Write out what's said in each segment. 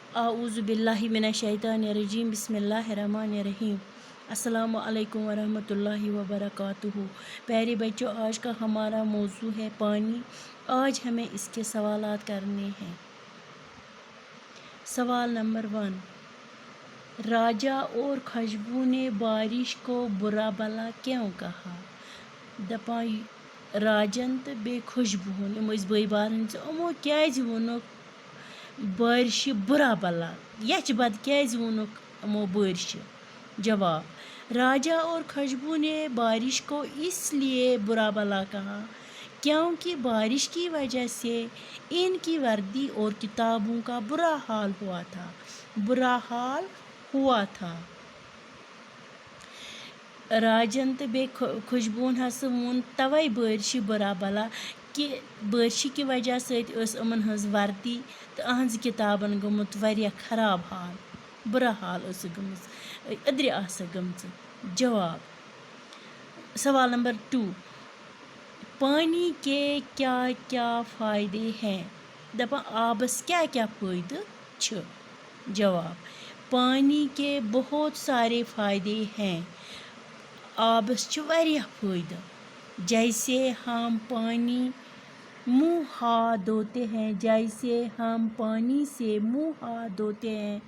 आऊज़ु बिल्लाहि मिनश्शैतानिर्रजीम बिस्मिल्लाहिर्रहमानिर्रहीम। अस्सलामु अलैकुम वरहमतुल्लाहि वबरकातुहू। प्यारे बच्चों, आज का हमारा मौजू है पानी। आज हमें इसके सवालात करने हैं। सवाल नंबर 1, राजा और खुशबू ने बारिश को बुरा भला क्यों कहा? दपा राजन तो बे खुशबू बई बारन यमो क्या वोनुक बारिश बुरा भला, यच बद क्या वोनुक यमो बारिश? जवाब, राजा और खुशबू ने बारिश को इसलिए बुरा भला कहा क्योंकि बारिश की वजह से इनकी वर्दी और किताबों का बुरा हाल हुआ था। राजन तो बे खुशबून हस वोन तवै बारिश बुरा भला कि बारिश की वजह से यमन हज वर्दी तो अहज किताबन गमुत वारिया खराब हाल, बुरा हाल गमुत, अदरे गमच। जवाब, सवाल नंबर 2, पानी के क्या क्या फ़ायदे हैं? दपा आबस क्या क्या फ़ायदे छ? जवाब, पानी के बहुत सारे फ़ायदे हैं। आबस छ वारिया फ़ायदा, जैसे हम पानी मुँह हाथ धोते हैं,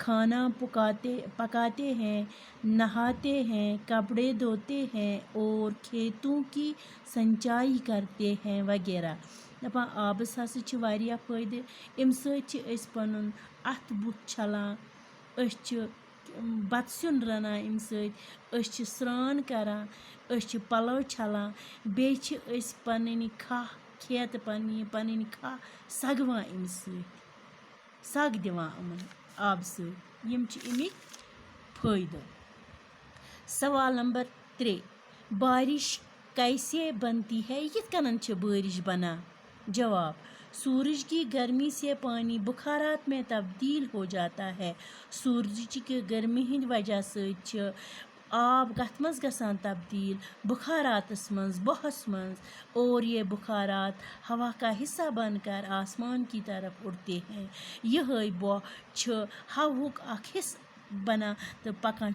खाना पकाते हैं, नहाते हैं, कपड़े धोते हैं और खेतों की सिंचाई करते हैं वगैरह। दपा आबस हस छ वारिया फ़ायदे। अमि सۭतۍ छ पनुन अथ बुथ छलान, बत स्युन रनान, अमि सۭतۍ स्रान करान, पलव छलान, बेई छ पन्नी खाह खेत पन्नी खाह सगवान, अमि सۭतۍ सग दिवान अमन आब सۭतۍ। यम छ अमिक फ़ायदे। सवाल नंबर 3, बारिश कैसे बनती है? कित कनन छ बारिश बना? जवाब, सूरज की गर्मी से पानी बुखारात में तब्दील हो जाता है। सूरज की गर्मी हिंद वजह से आब कथ मज गसान तब्दील बुखारातस मंज, बहस मंज, और ये बुखारात हवा का हिस्सा बनकर आसमान की तरफ उड़ते हैं। यह बह छ हवुक अख हिस्सा बना तो पकान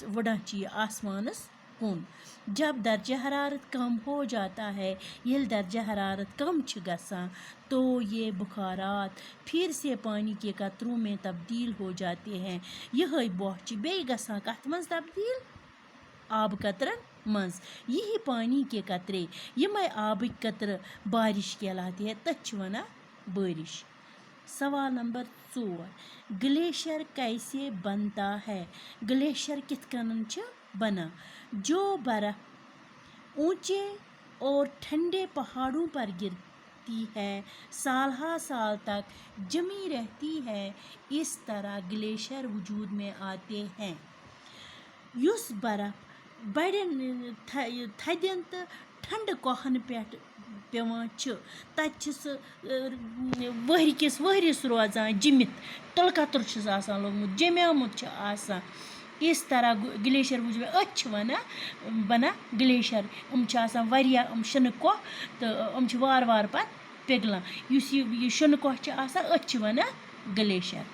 वुड़ान आसमानस कुन। जब दर्जा हरारत कम हो जाता है, ये दर्जा हरारत कम छ गसान, तो ये बुखारात फिर से पानी के कतरों में तब्दील हो जाते हैं। यह बह छ बेई गसान कथ मंज तब्दील? आब कतरन मंज। यही पानी के कतरे, यमय आबिक कतर बारिश कहलाती है, तथ वना बारिश। सवाल नंबर 4, ग्लेशियर कैसे बनता है? ग्लेशियर कित कनन छ बना? जो बर्फ ऊंचे और ठंडे पहाड़ों पर गिरती है, साल तक जमी रहती है, इस तरह ग्लेशियर वजूद में आते हैं। युस बर्फ बड़न थदन तो ठंड कोहन पे पेवान छ, तत वहरिस रोजान जमित, तुल कतर छुस आसान लोगमुत, जम्यामुत छ आसान। इस तरह ग्लेशियर वजूद में अच वना बना ग्लेशियर। वारिया शुन कोह तो वार वार पत पिघलान। यह शुन कोह अच वना ग्लेशियर।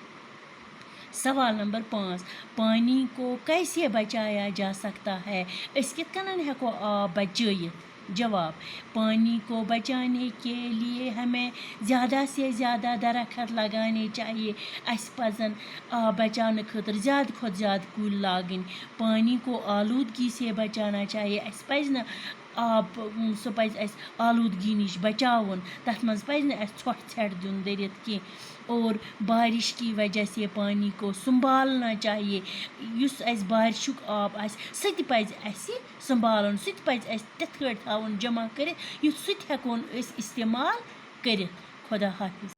सवाल नंबर 5, पानी को कैसे बचाया जा सकता है? इस कित कनन हेको आब बचाइत? जवाब, पानी को बचाने के लिए हमें ज़्यादा से ज़्यादा दरख्त लगाने चाहिए। अस पज़न आब बचाने खतर ज़्यादा खुद ज़्यादा कुल लागन। पानी को आलूदगी से बचाना चाहिए। अस पज़ न आब सो पज़ अस आलूदगी निश बचावन, तथ मज पज़ न अस छोट छेट दुन दरित की। और बारिश की वजह से पानी को संभालना चाहिए। युस अस बारिशुक आब आस सत पज़ अस संभालन, सत पज़ अस तिथ कट थावन जमा करित युथ सत हेकोन अस इस्तेमाल करित। खुदा हाफिज।